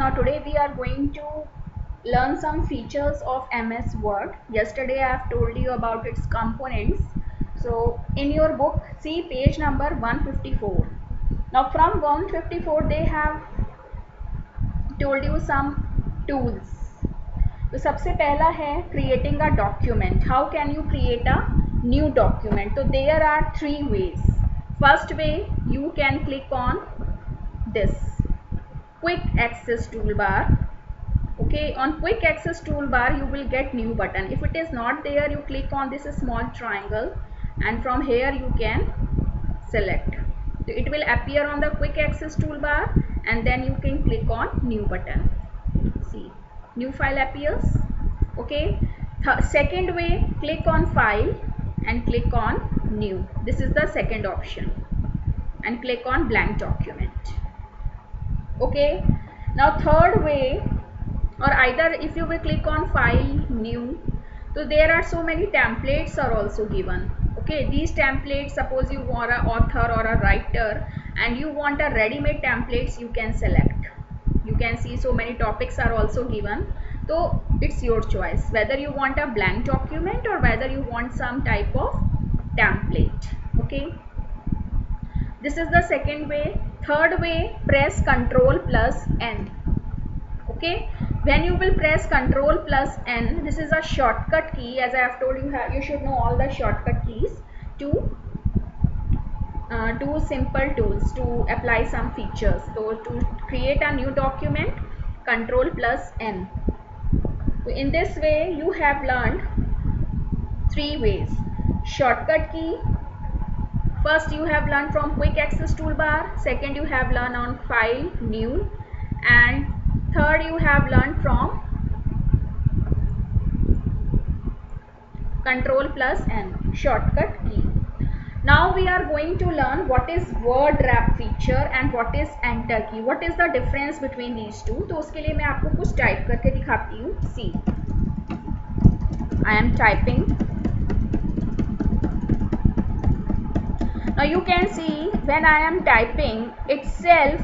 Now today we are going to learn some features of MS Word. Yesterday I have told you about its components. So in your book, see page number 154. Now from 154 they have told you some tools. तो सबसे पहला है creating a document. How can you create a new document? So there are three ways. First way, you can click on this quick access toolbar. Okay, on quick access toolbar you will get new button. If it is not there, you click on this small triangle and from here you can select. So it will appear on the quick access toolbar and then you can click on new button. See, new file appears. Okay, second way, click on file and click on new. This is the second option, and click on blank document. Okay, now third way, or either if you will click on file new, so there are so many templates are also given. Okay, these templates, suppose you are an author or a writer and you want a ready-made templates, you can select. You can see so many topics are also given. So it's your choice whether you want a blank document or whether you want some type of template. Okay, this is the second way. Third way, press Ctrl plus N. Okay, when you will press Ctrl plus N, this is a shortcut key. As I have told you, you should know all the shortcut keys to do simple tools to apply some features. So to create a new document, Ctrl plus N. So in this way you have learned three ways. Shortcut key, first you have learned from quick access toolbar, second you have learned on file new, and third you have learned from Ctrl plus N, shortcut key. Now we are going to learn what is word wrap feature and what is enter key. What is the difference between these two? तो उसके लिए मैं आपको कुछ type करके दिखाती हूँ. See, I am typing. Now you can see when I am typing itself,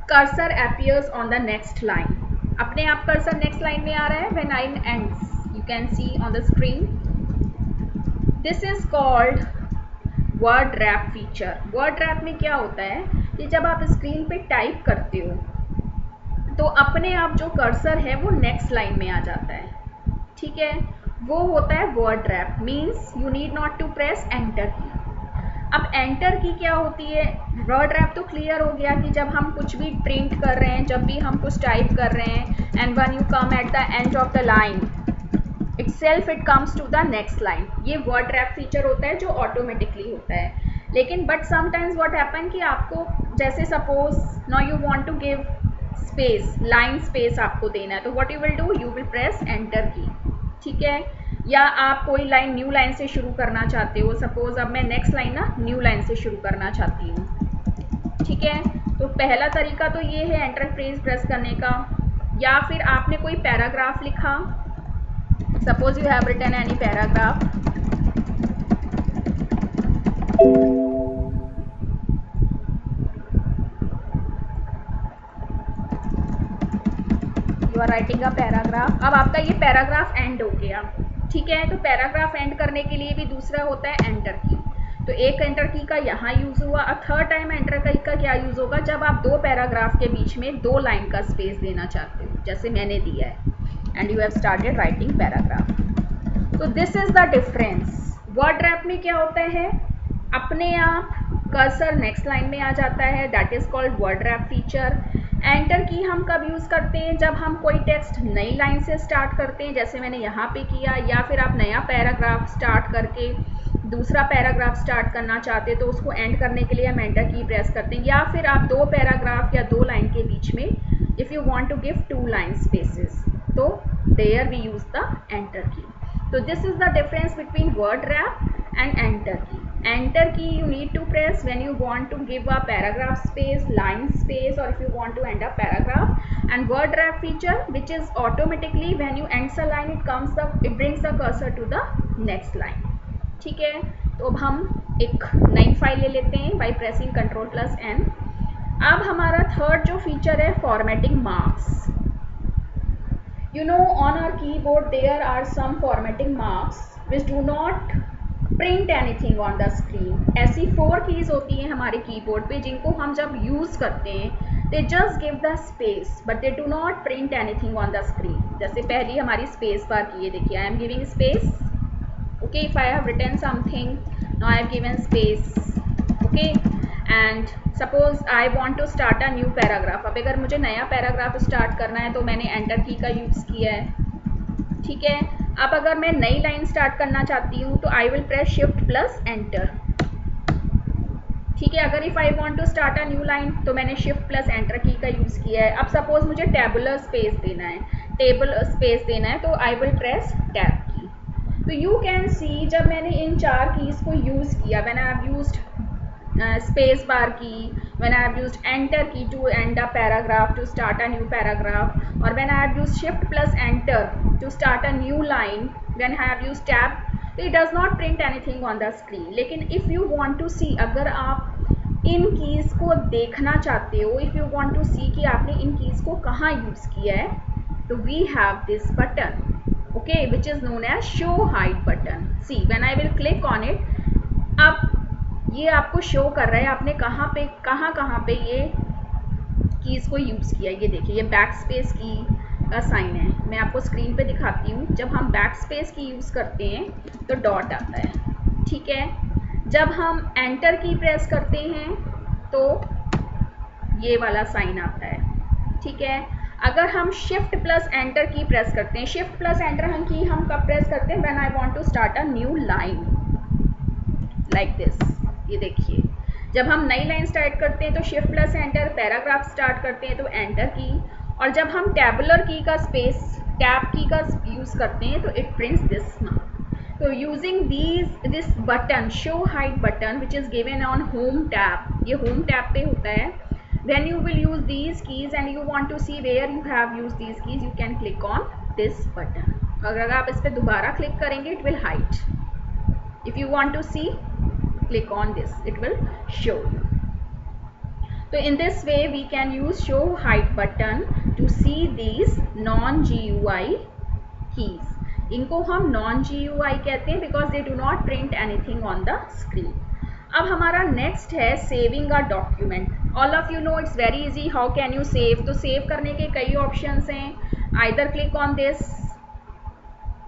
cursor appears on the next line. अपने आप cursor next line में आ रहा है when line ends. You can see on the screen. This is called word rap feature. Word rap में क्या होता है कि जब आप स्क्रीन पे टाइप करते हो तो अपने आप जो कर्सर है वो नेक्स्ट लाइन में आ जाता है. ठीक है, वो होता है word wrap. Means you need not to press enter key. अब एंटर की क्या होती है? वर्ड रैप तो क्लियर हो गया कि जब हम कुछ भी प्रिंट कर रहे हैं, जब भी हम कुछ टाइप कर रहे हैं, and when you come at the end of the line itself it comes to the next line. ये word wrap feature होता है जो automatically होता है. लेकिन but sometimes what happen कि आपको जैसे suppose now you want to give space, line space आपको देना है, तो what you will do, you will press enter key. ठीक है, या आप कोई लाइन न्यू लाइन से शुरू करना चाहते हो. सपोज अब मैं नेक्स्ट लाइन ना न्यू लाइन से शुरू करना चाहती हूँ. ठीक है, तो पहला तरीका तो ये है एंटर फ्रेज प्रेस करने का. या फिर आपने कोई पैराग्राफ लिखा, suppose you have written any paragraph. You are writing a paragraph. अब आपका ये पैराग्राफ एंड हो गया. ठीक है, तो पैराग्राफ एंड करने के लिए भी दूसरा होता है एंटर की. तो एक एंटर की का यहाँ यूज हुआ. अब थर्ड टाइम एंटर की का क्या यूज होगा? जब आप दो पैराग्राफ के बीच में दो लाइन का स्पेस देना चाहते हो, जैसे मैंने दिया है, and you have started writing paragraph. So this is the difference. Word wrap में क्या होता है? अपने आप कर्सर नेक्स्ट लाइन में आ जाता है. That is called word wrap feature. Enter की हम कब यूज़ करते हैं? जब हम कोई टेक्स्ट नई लाइन से स्टार्ट करते हैं, जैसे मैंने यहाँ पे किया, या फिर आप नया पैराग्राफ स्टार्ट करके दूसरा पैराग्राफ स्टार्ट करना चाहते हैं तो उसको एंड करने के लिए हम एंटर की प्रेस करते हैं. या फिर आप दो पैराग्राफ या दो लाइन के बीच में if you want to give two line spaces, तो there we use the enter key. So this is the difference between word wrap and enter key. Enter key you need to press when you want to give a paragraph space, line space, or if you want to end a paragraph. And word wrap feature, which is automatically when you end a line, it brings the cursor to the next line. ठीक है, तो अब हम एक नई file ले लेते हैं by pressing Ctrl plus N. अब हमारा थर्ड जो फीचर है formatting marks. You know, on our keyboard there are some formatting marks which do not print anything on the screen. ऐसी 4 कीज होती हैं हमारे कीबोर्ड पे जिनको हम जब यूज़ करते हैं they just give the space but they do not print anything on the screen. जैसे पहली हमारी स्पेस बार की है, देखिए I am giving space. Okay, if I have written something, now I have given space. Okay, and suppose I want to start a new paragraph. अब अगर मुझे नया पैराग्राफ स्टार्ट करना है तो मैंने एंटर की का यूज़ किया है. ठीक है, अब अगर मैं नई लाइन स्टार्ट करना चाहती हूँ तो I will press shift plus enter. ठीक है, अगर if I want to start a new line तो मैंने शिफ्ट प्लस एंटर की का यूज़ किया है. अब सपोज मुझे टेबुलर स्पेस देना है, टेबल स्पेस देना है तो आई विल प्रेस टैब की. तो यू कैन सी जब मैंने इन 4 कीज़ को यूज़ किया, when I have used space bar key, when I have used enter key to end a paragraph, to start a new paragraph, or when I have used shift plus enter to start a new line, when I have used tab, it does not print anything on the screen. लेकिन if you want to see, अगर आप इन keys को देखना चाहते हो, if you want to see कि आपने इन keys को कहाँ यूज़ किया है, तो we have this button, okay, which is known as show hide button. See, when I will click on it, अब ये आपको शो कर रहा है आपने कहाँ पे ये कीज़ को यूज़ किया. ये देखिए, ये बैक स्पेस की का साइन है. मैं आपको स्क्रीन पे दिखाती हूँ. जब हम बैक स्पेस की यूज़ करते हैं तो डॉट आता है. ठीक है, जब हम एंटर की प्रेस करते हैं तो ये वाला साइन आता है. ठीक है, अगर हम शिफ्ट प्लस एंटर की प्रेस करते हैं, शिफ्ट प्लस एंटर हम कब प्रेस करते हैं, when I want to start a new line like this. ये देखिए, जब हम नई लाइन स्टार्ट करते हैं तो shift plus enter, paragraph start करते हैं तो एंटर की, और जब हम टैबुलर की का स्पेस टैब की का यूज़ करते हैं तो इट प्रिंट्स दिस मार्क. तो using this button show hide button which is given on home tab, ये होम टैब पे होता है. When you will use these keys and you want to see where you have use these keys, you can click on this button. अगर आप इस पर दोबारा click करेंगे it will hide. If you want to see, click on this, it will show you. So in this way we can use show hide button to see these non GUI keys. इनको हम non GUI कहते हैं because they do not print anything on the screen. अब हमारा next है saving a document. All of you know it's very easy. How can you save? तो save करने के कई options हैं. Either click on this,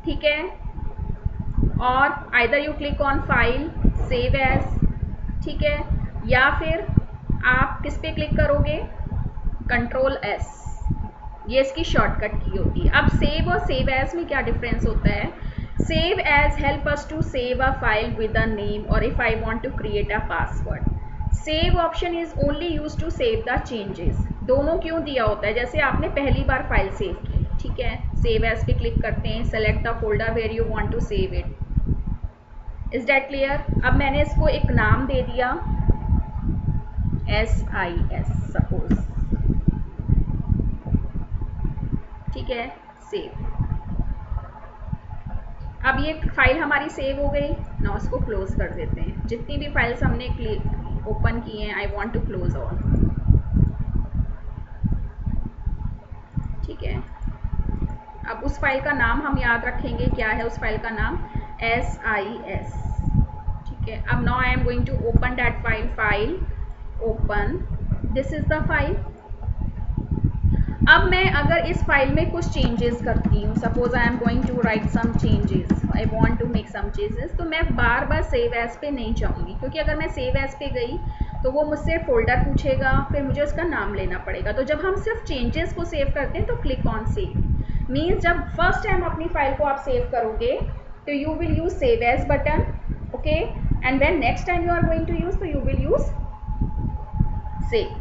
ठीक है, और either you click on file, save as, ठीक है, या फिर आप किस पे क्लिक करोगे, कंट्रोल एस, ये इसकी शॉर्टकट की होती है. अब सेव और सेव एज में क्या डिफरेंस होता है. Save as help us to save a file with a name और if I want to create a password. Save option is only use to save the changes. दोनों क्यों दिया होता है, जैसे आपने पहली बार फाइल सेव की, ठीक है, सेव एज पे क्लिक करते हैं, select the folder where you want to save it. Is that clear. अब मैंने इसको एक नाम दे दिया SIS सपोज, ठीक है, सेव. अब ये फाइल हमारी सेव हो गई. ना इसको क्लोज कर देते हैं. जितनी भी फाइल्स हमने ओपन की हैं, I want to close all. ठीक है, अब उस फाइल का नाम हम याद रखेंगे. क्या है उस फाइल का नाम, SIS. ठीक है, अब now I am going to open that file, open, this is the file. अब मैं अगर इस फाइल में कुछ चेंजेस करती हूँ, suppose I am going to write some changes, I want to make some changes, तो मैं बार बार सेव एज पे नहीं जाऊँगी, क्योंकि अगर मैं सेव एज पे गई तो वो मुझसे फोल्डर पूछेगा, फिर मुझे उसका नाम लेना पड़ेगा. तो जब हम सिर्फ चेंजेस को सेव करते हैं तो क्लिक ऑन सेव. मीन्स जब फर्स्ट टाइम अपनी फाइल को आप सेव करोगे तो you will use save as button, okay, and when next time you are going to use, तो यू विल यूज सेव.